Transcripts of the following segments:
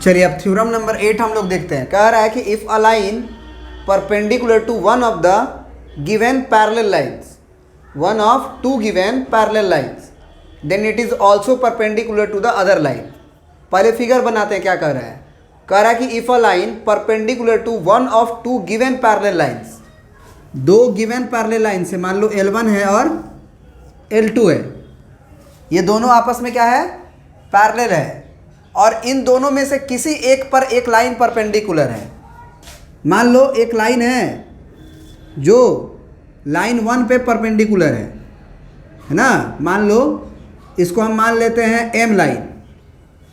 चलिए अब theorem number 8 हम लोग देखते हैं। कह रहा है कि if a line perpendicular to one of the given parallel lines, one of two given parallel lines, then it is also perpendicular to the other line. पहले फिगर बनाते हैं। क्या कह रहा है? कह रहा है कि if a line perpendicular to one of two given parallel lines, दो गिवन पैरेलल लाइन से, मान लो L1 है और L2 है, ये दोनों आपस में क्या है? पैरेलल है, और इन दोनों में से किसी एक पर एक लाइन परपेंडिकुलर है। मान लो एक लाइन है जो लाइन 1 पे परपेंडिकुलर है ना। मान लो इसको हम मान लेते हैं M लाइन।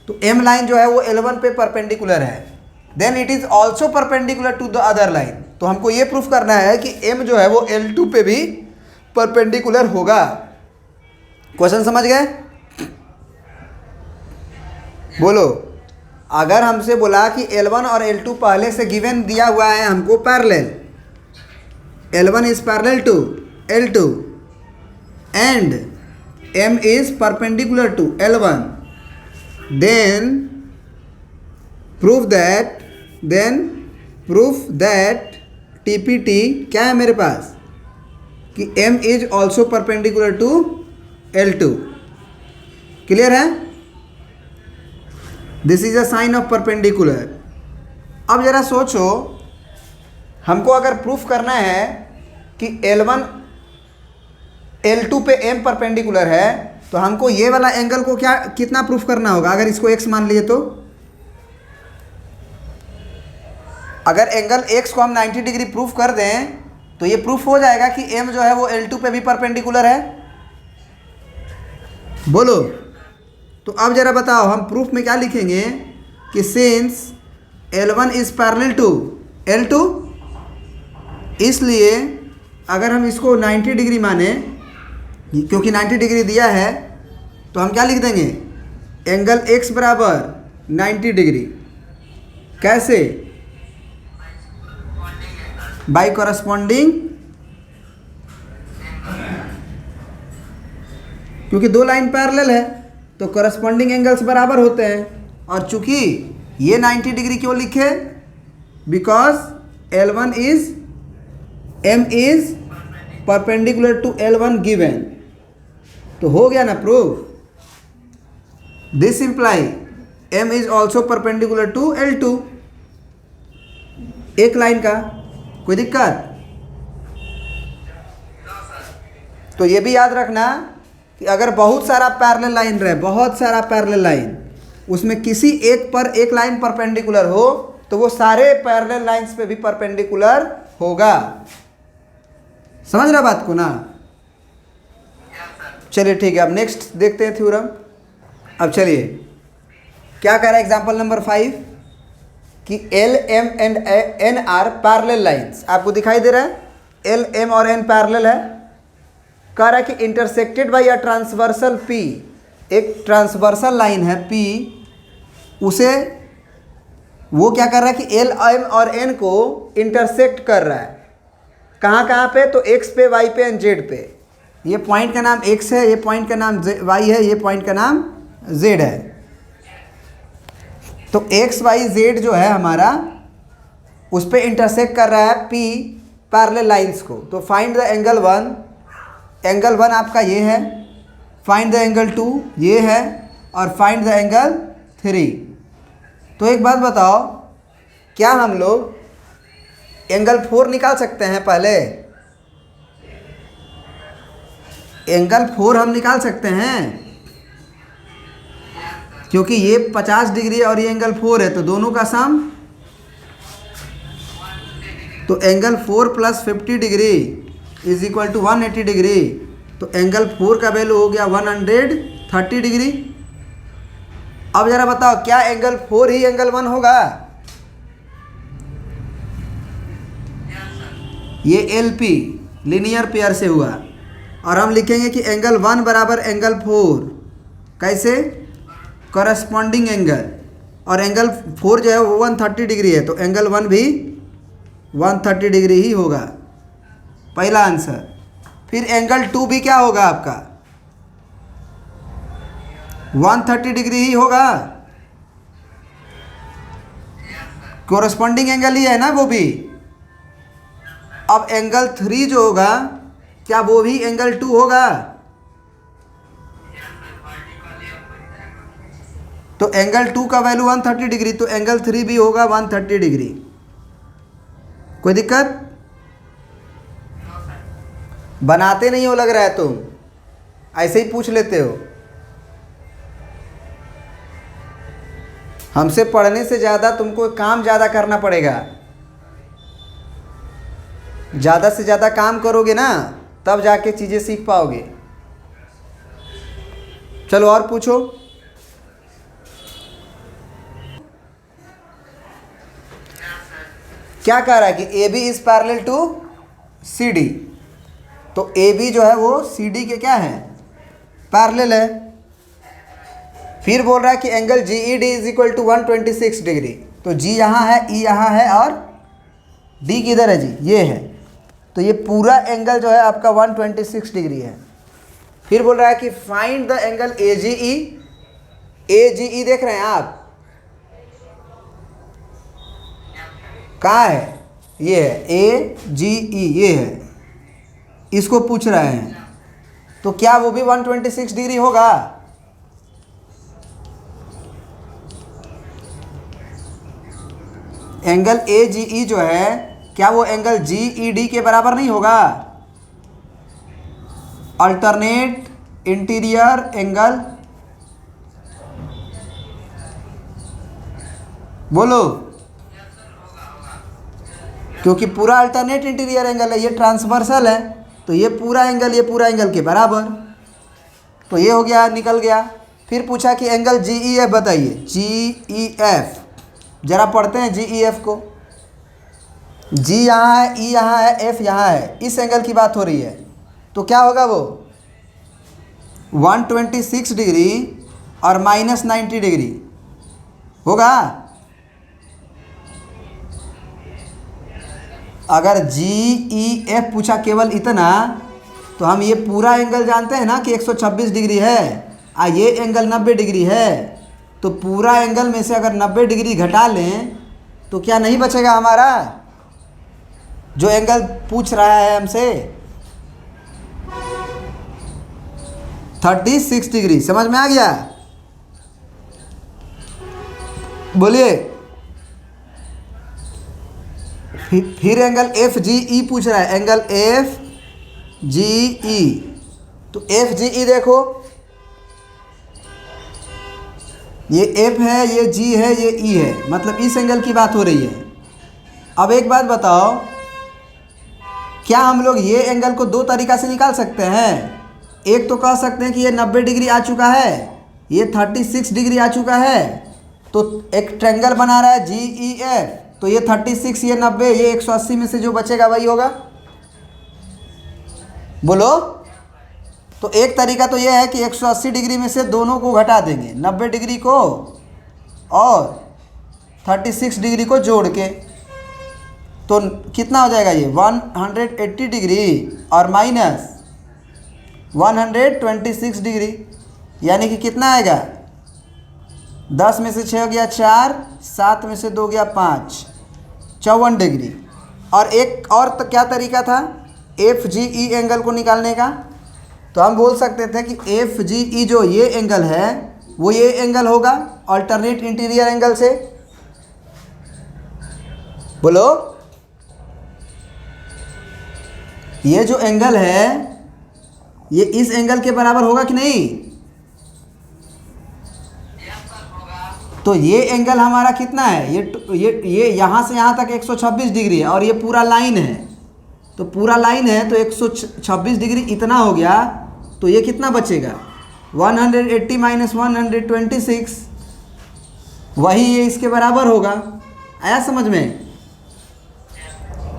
तो M लाइन जो है वो L1 पे परपेंडिकुलर है, then it is also perpendicular to the other line. तो हमको ये प्रूफ करना है कि M जो है वो L2 पे भी परपेंडिकुलर होगा। क्वेश्चन समझ गए? बोलो। अगर हमसे बोला कि L1 और L2 पहले से गिवन दिया हुआ है हमको parallel, L1 is parallel to L2 and M is perpendicular to L1, then proof that TPT क्या है मेरे पास कि M is also perpendicular to L2। Clear है? This is a sign of perpendicular. अब जरा सोचो, हमको अगर प्रूफ करना है कि L1 L2 पे M परपेंडिकुलर है, तो हमको ये वाला एंगल को कितना प्रूफ करना होगा? अगर इसको x मान लिए तो अगर एंगल x को हम 90 डिग्री प्रूफ कर दें तो ये प्रूफ हो जाएगा कि M जो है वो L2 पे भी परपेंडिकुलर है। बोलो। तो अब जरा बताओ, हम प्रूफ में क्या लिखेंगे कि since L1 is parallel to L2, इसलिए अगर हम इसको 90 डिग्री माने, क्योंकि 90 डिग्री दिया है, तो हम क्या लिख देंगे? एंगल x बराबर 90 डिग्री। कैसे? बाई कॉरस्पॉन्डिंग, क्योंकि दो लाइन पैरेलल है तो कॉरस्पॉन्डिंग एंगल्स बराबर होते हैं। और चूंकि ये 90 डिग्री क्यों लिखे? Because L1 is M is perpendicular to L1 given. तो हो गया ना proof. This imply M is also perpendicular to L2। एक लाइन का कोई दिक्कत? तो ये भी याद रखना कि अगर बहुत सारा पैरेलल लाइन रहे, बहुत सारा पैरेलल लाइन, उसमें किसी एक पर एक लाइन परपेंडिकुलर हो, तो वो सारे पैरेलल लाइंस पे भी परपेंडिकुलर होगा। समझ रहा बात को ना? चलिए ठीक है, अब नेक्स्ट देखते हैं थ्योरम। अब चलिए क्या कह रहा है एग्जांपल नंबर 5 कि L, M and N are parallel lines. आपको दिखाई दे रहा है L, M और N पैरेलल है। कह रहा है कि intersected by a transversal P, एक ट्रांसवर्सल लाइन है P, उसे वो क्या कर रहा है कि L, M और N को इंटरसेक्ट कर रहा है। कहाँ कहाँ पे? तो X पे, Y पे एंड Z पे। ये पॉइंट का नाम X है, ये पॉइंट का नाम Y है, ये पॉइंट का नाम Z है। तो X, Y, Z जो है हमारा, उस पर इंटरसेक्ट कर रहा है P पैरेलल लाइंस को। तो फाइंड द एंगल 1, एंगल 1 आपका ये है, फाइंड द एंगल 2 ये है, और फाइंड द एंगल 3। तो एक बात बताओ, क्या हम लोग एंगल 4 निकाल सकते हैं? पहले एंगल 4 हम निकाल सकते हैं, क्योंकि ये 50 डिग्री और ये एंगल 4 है, तो दोनों का सम, तो angle 4 plus 50 degree is equal to 180 degree. तो एंगल 4 का वैल्यू हो गया 130 डिग्री। अब जरा बताओ, क्या एंगल 4 ही एंगल 1 होगा? ये LP लीनियर पेयर से हुआ, और हम लिखेंगे कि एंगल 1 बराबर एंगल 4। कैसे? कॉरस्पॉन्डिंग एंगल, और एंगल 4 जो है वो 130 डिग्री है, तो एंगल 1 भी 130 डिग्री ही होगा। पहला आंसर। फिर एंगल 2 भी क्या होगा आपका? 130 डिग्री ही होगा। कोरस्पॉन्डिंग एंगल ही है ना वो भी। अब एंगल 3 जो होगा क्या वो भी एंगल 2 होगा? तो एंगल 2 का वैल्यू 130 डिग्री, तो एंगल 3 भी होगा 130 डिग्री। कोई दिक्कत? बनाते नहीं हो लग रहा है, तुम ऐसे ही पूछ लेते हो। हमसे पढ़ने से ज़्यादा तुमको काम ज़्यादा करना पड़ेगा। ज़्यादा से ज़्यादा काम करोगे ना तब जाके चीज़ें सीख पाओगे। चलो और पूछो। क्या कह रहा है कि A B is parallel to C D. तो ए बी जो है वो सी डी के क्या है? पैरेलल है। फिर बोल रहा है कि angle G E D is equal to 126 degree. तो जी यहाँ है, ई यहाँ है और डी किधर है जी? ये है। तो ये पूरा एंगल जो है आपका 126 डिग्री है। फिर बोल रहा है कि फाइंड द एंगल ए जी ई। ए जी ई देख रहे हैं आप? कहाँ है? ये है ए जी ई, ये है। इसको पूछ रहे हैं तो क्या वो भी 126 डिग्री होगा? एंगल ए जी ई जो है क्या वो एंगल जी ई डी के बराबर नहीं होगा? अल्टरनेट इंटीरियर एंगल, बोलो। क्योंकि पूरा अल्टरनेट इंटीरियर एंगल है, ये ट्रांसवर्सल है, तो ये पूरा एंगल के बराबर। तो ये हो गया, निकल गया। फिर पूछा कि एंगल जी ई एफ बताइए। जी ई एफ जरा पढ़ते हैं जी ई एफ को। जी यहाँ है, ई यहाँ है, एफ यहाँ है। इस एंगल की बात हो रही है। तो क्या होगा वो? 126 डिग्री और -90 डिग्री होगा। अगर जी ई एफ पूछा केवल इतना, तो हम ये पूरा एंगल जानते हैं ना कि 126 डिग्री है, ये एंगल 90 डिग्री है। तो पूरा एंगल में से अगर 90 डिग्री घटा लें तो क्या नहीं बचेगा हमारा जो एंगल पूछ रहा है हमसे? 36 डिग्री। समझ में आ गया? बोलिए। फिर एंगल एफ जी ई पूछ रहा है। एंगल एफ जी ई, तो एफ जी ई देखो, ये एफ है, ये जी है, ये ई है, मतलब इस एंगल की बात हो रही है। अब एक बात बताओ, क्या हम लोग ये एंगल को दो तरीक़ा से निकाल सकते हैं? एक तो कह सकते हैं कि ये 90 डिग्री आ चुका है, ये 36 डिग्री आ चुका है, तो एक ट्रायंगल बना रहा है जी ई एफ। तो ये 36, ये 90, ये 180 में से जो बचेगा वही होगा। बोलो। तो एक तरीका तो ये है कि 180 डिग्री में से दोनों को घटा देंगे, 90 डिग्री को और 36 डिग्री को जोड़ के। तो कितना हो जाएगा ये? 180 डिग्री और माइनस 126 डिग्री, यानी कि कितना आएगा? 10 में से 6 हो गया 4, 7 में से 2 गया 5, 54 डिग्री। और एक और तो क्या तरीका था एफ जी ई एंगल को निकालने का? तो हम बोल सकते थे कि एफ जी ई जो ये एंगल है वो ये एंगल होगा अल्टरनेट इंटीरियर एंगल से। बोलो। ये जो एंगल है ये इस एंगल के बराबर होगा कि नहीं? तो ये एंगल हमारा कितना है? ये यहाँ से यहाँ तक 126 डिग्री है और ये पूरा लाइन है। तो पूरा लाइन है तो 126 डिग्री इतना हो गया। तो ये कितना बचेगा? 180 माइनस 126, वही ये इसके बराबर होगा। आया समझ में?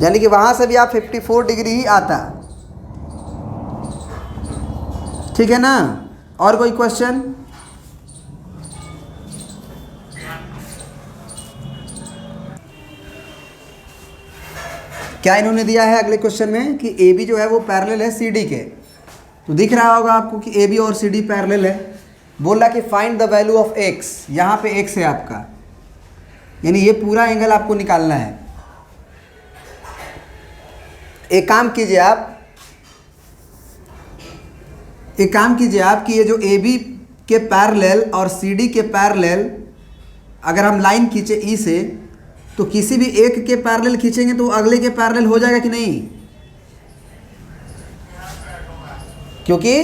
यानी कि वहाँ से भी आप 54 डिग्री ही आता। ठीक है ना? और कोई क्वेश्चन? क्या इन्होंने दिया है अगले क्वेश्चन में कि ए बी जो है वो पैरेलल है सी डी के। तो दिख रहा होगा आपको कि ए बी और सी डी पैरेलल है। बोल रहा कि find the value of x. यहाँ पे एक्स है आपका। यानी ये पूरा एंगल आपको निकालना है। एक काम कीजिए आप कि ये जो ए बी के पैरेलल और सी डी के पैरेलल अगर हम लाइन खींचे ई से, तो किसी भी एक के पैरेलल खींचेंगे तो अगले के पैरेलल हो जाएगा कि नहीं, क्योंकि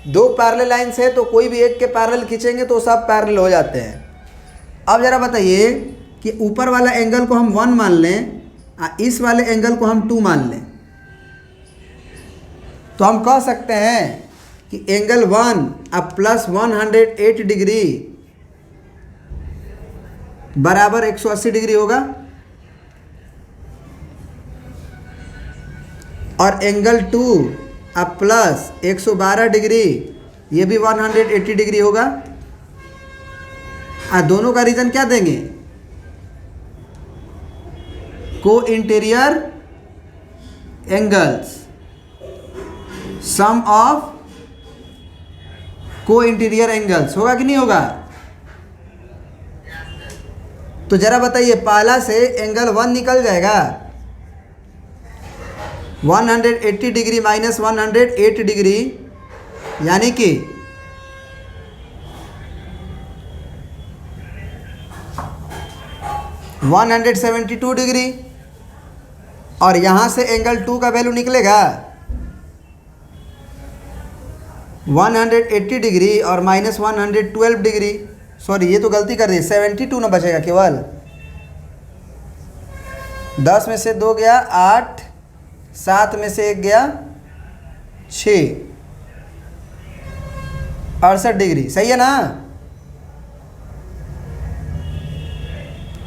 दो पैरेलल लाइन्स है तो कोई भी एक के पैरेलल खींचेंगे तो सब पैरेलल हो जाते हैं। अब ज़रा बताइए कि ऊपर वाला एंगल को हम 1 मान लें, इस वाले एंगल को हम 2 मान लें, तो हम कह सकते हैं कि एंगल 1 अब प्लस 108 डिग्री बराबर 180 डिग्री होगा, और एंगल 2 अब प्लस 112 डिग्री ये भी 180 डिग्री होगा। दोनों का रीजन क्या देंगे, को इंटीरियर एंगल्स, सम ऑफ को इंटीरियर एंगल्स, होगा कि नहीं होगा। तो जरा बताइए, पहला से एंगल 1 निकल जाएगा, 180 डिग्री माइनस 108 डिग्री यानी कि 172 डिग्री, और यहाँ से एंगल 2 का वैल्यू निकलेगा 180 डिग्री और माइनस 112 डिग्री, सॉरी ये तो गलती कर दी, 72 ना बचेगा केवल, 10 में से 2 गया 8, 7 में से 1 गया 6, 68 डिग्री, सही है ना।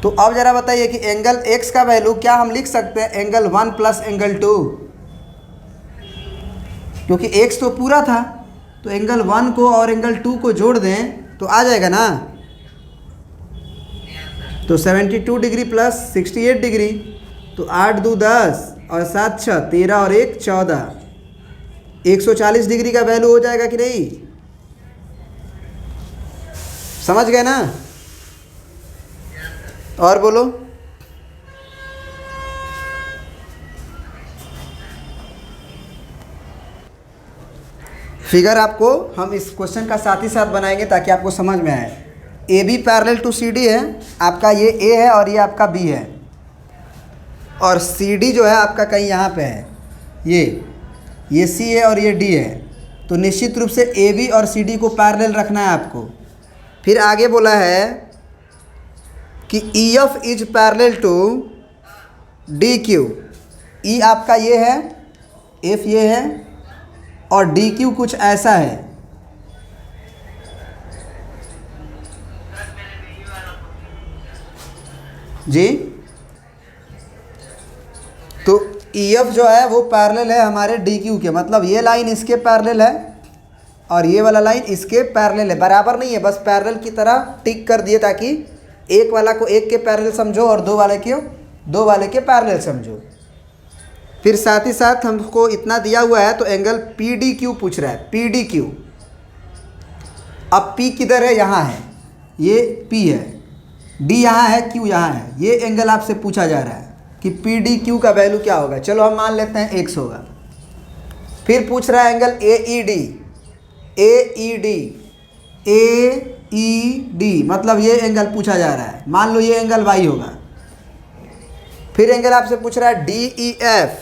तो अब जरा बताइए कि एंगल x का वैल्यू क्या हम लिख सकते हैं, एंगल 1 प्लस एंगल 2, क्योंकि x तो पूरा था, तो एंगल 1 को और एंगल 2 को जोड़ दें तो आ जाएगा ना। तो 72 डिग्री प्लस 68 डिग्री, तो 8 2 10 और 7 6 13 और 1 14, 140 डिग्री का वैल्यू हो जाएगा कि नहीं, समझ गए ना। और बोलो, फिगर आपको हम इस क्वेश्चन का साथ ही साथ बनाएंगे ताकि आपको समझ में आए। A B parallel to C D है, आपका ये ए है और ये आपका बी है, और सी डी जो है आपका कहीं यहाँ पे है, ये सी है और ये डी है, तो निश्चित रूप से ए बी और सी डी को पैरेलल रखना है आपको। फिर आगे बोला है कि E F is parallel to D Q, ई आपका ये है, एफ ये है, और डी क्यू कुछ ऐसा है। जी, तो ई एफ जो है वो पैरेलल है हमारे डी क्यू के, मतलब ये लाइन इसके पैरेलल है और ये वाला लाइन इसके पैरेलल है, बराबर नहीं है, बस पैरेलल की तरह टिक कर दिए ताकि एक वाला को एक के पैरेलल समझो और दो वाले के पैरेलल समझो। फिर साथ ही साथ हमको इतना दिया हुआ है, तो एंगल पी डी क्यू पूछ रहा है, पी डी क्यू। अब पी किधर है, यहाँ है, ये पी है, डी यहाँ है, क्यू यहाँ है, ये एंगल आपसे पूछा जा रहा है कि पी डी क्यू का वैल्यू क्या होगा। चलो हम मान लेते हैं x होगा। फिर पूछ रहा है angle A E D, A E D, A E D, मतलब ये एंगल पूछा जा रहा है, मान लो ये एंगल y होगा। फिर एंगल आपसे पूछ रहा है D E F,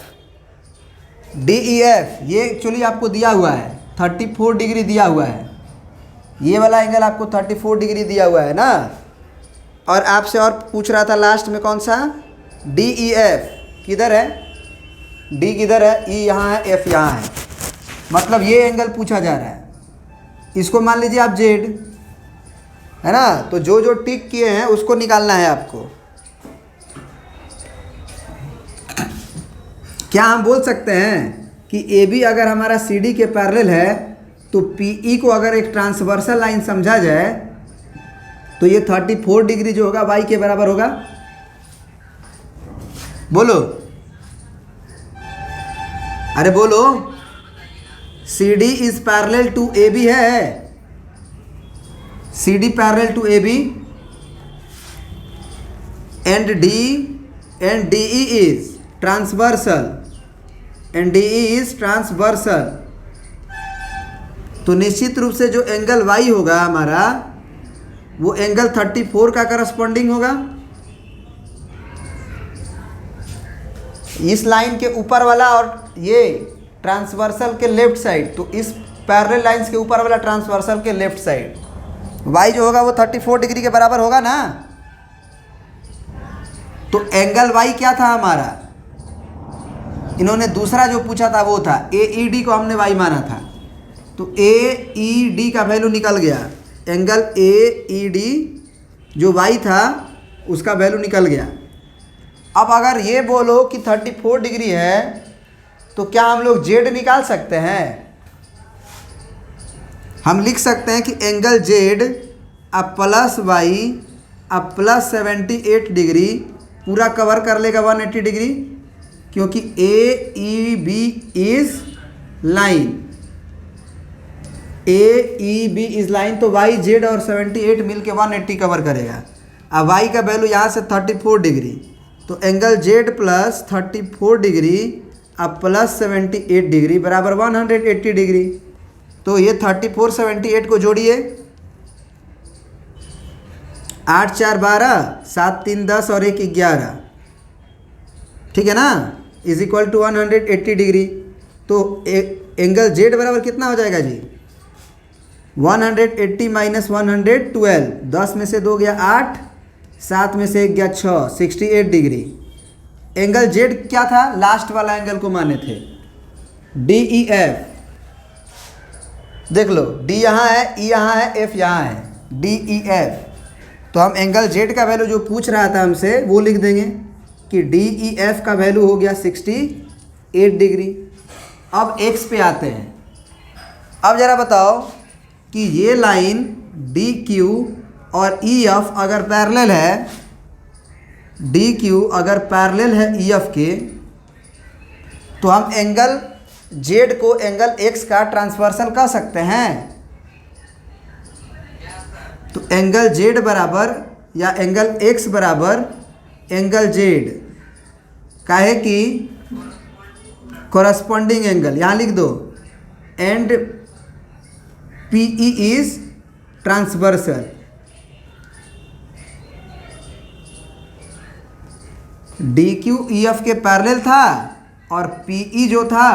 D E F ये एक्चुअली आपको दिया हुआ है 34 डिग्री दिया हुआ है, ये वाला एंगल आपको 34 डिग्री दिया हुआ है ना। और आपसे और पूछ रहा था लास्ट में कौन सा, डी ई एफ किधर है, डी किधर है, ई यहाँ है, एफ यहाँ है, मतलब ये एंगल पूछा जा रहा है। इसको मान लीजिए आप जेड है ना, तो जो जो टिक किए हैं उसको निकालना है आपको। क्या हम बोल सकते हैं कि ए बी अगर हमारा सी डी के पैरेलल है तो पी ई को अगर एक ट्रांसवर्सल लाइन समझा जाए तो ये 34 डिग्री जो होगा वाई के बराबर होगा। बोलो, अरे बोलो, C D is parallel to A B है, C D parallel to A B, and DE is transversal, तो निश्चित रूप से जो एंगल Y होगा हमारा वो एंगल 34 का करस्पॉन्डिंग होगा। इस लाइन के ऊपर वाला और ये ट्रांसवर्सल के लेफ्ट साइड, तो इस पैरेलल लाइंस के ऊपर वाला ट्रांसवर्सल के लेफ्ट साइड Y जो होगा वो 34 डिग्री के बराबर होगा ना। तो एंगल Y क्या था हमारा, इन्होंने दूसरा जो पूछा था वो था AED को हमने Y माना था, तो AED का वैल्यू निकल गया, एंगल AED जो Y था उसका वैल्यू निकल गया। अब अगर ये बोलो कि 34 डिग्री है तो क्या हम लोग Z निकाल सकते हैं? हम लिख सकते हैं कि एंगल Z अब प्लस Y अब प्लस 78 डिग्री पूरा कवर कर लेगा 180 डिग्री, क्योंकि AEB is line, AEB is line, तो Y Z और 78 मिल के 180 कवर करेगा। अब Y का वैल्यू यहाँ से 34 डिग्री, तो एंगल Z प्लस 34 डिग्री अब प्लस 78 डिग्री बराबर 180 डिग्री। तो ये 34 78 को जोड़िए, 8 4 12, 7 3 10 और 1 11, ठीक है ना, इज इक्वल टू 180 डिग्री। तो एंगल Z बराबर कितना हो जाएगा जी, 180 माइनस 112, 10 में से 2 गया 8, 7 में से 1 गया 6, 68 डिग्री। एंगल Z क्या था, लास्ट वाला एंगल को माने थे, DEF। देख लो, D यहाँ है, E यहाँ है, F यहाँ है, DEF। तो हम एंगल Z का वैल्यू जो पूछ रहा था हमसे वो लिख देंगे कि DEF का वैल्यू हो गया 68 डिग्री। अब X पे आते हैं। अब ज़रा बताओ कि ये लाइन DQ और EF अगर पैरेलल है, DQ अगर पैरेलल है EF के, तो हम एंगल Z को एंगल X का ट्रांसवर्सल कह सकते हैं। तो एंगल Z बराबर या एंगल X बराबर एंगल Z का है कि कॉरस्पॉन्डिंग एंगल, यहाँ लिख दो, and PE is transversal. DQ EF के पैरेलल था और PE जो था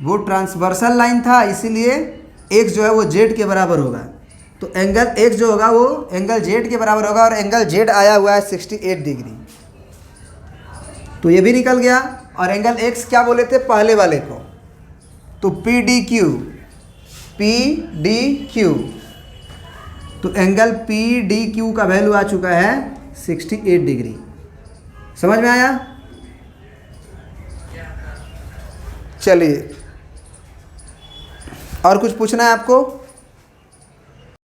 वो ट्रांसवर्सल लाइन था, इसीलिए X जो है वो Z के बराबर होगा। तो एंगल X जो होगा वो एंगल Z के बराबर होगा, और एंगल Z आया हुआ है 68 डिग्री, तो ये भी निकल गया। और एंगल X क्या बोले थे पहले वाले को, तो PDQ, तो एंगल PDQ का वैल्यू आ चुका है 68 डिग्री। समझ में आया? चलिए, और कुछ पूछना है आपको?